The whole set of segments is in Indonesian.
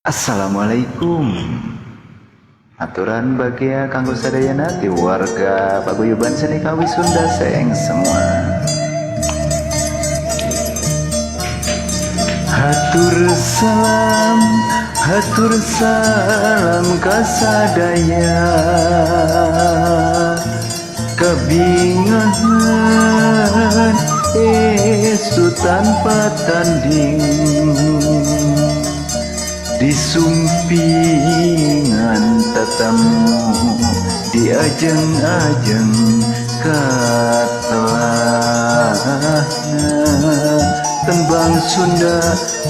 Assalamualaikum. Aturan bagia kanggo sadayana ti warga paguyuban seni kawi Sunda saeng semua. Hatur salam kasadaya kabingahan esu tanpa tanding disumpingan tatamu diajeng-ajeng katelahna tembang Sunda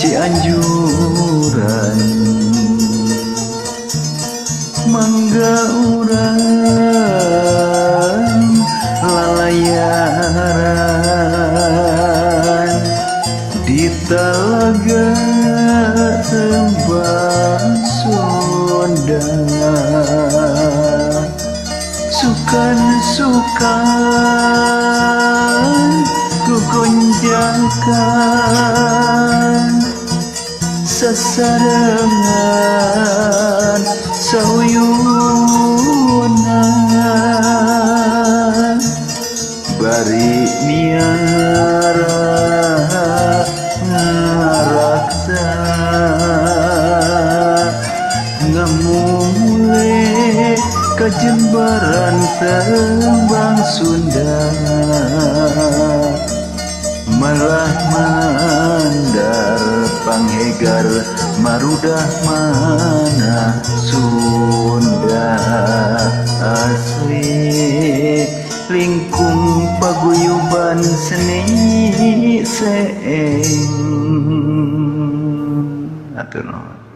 Cianjuran mangga urang lalayaran di talaga tembang Sunda sukan gugonjakan sasarengan sauyuna bari miara ngaraksa ngamule kajembaran tembang Sunda malah mandar panghegar marudah mana Sunda asli lingkung paguyuban seni seeng atur nuhun.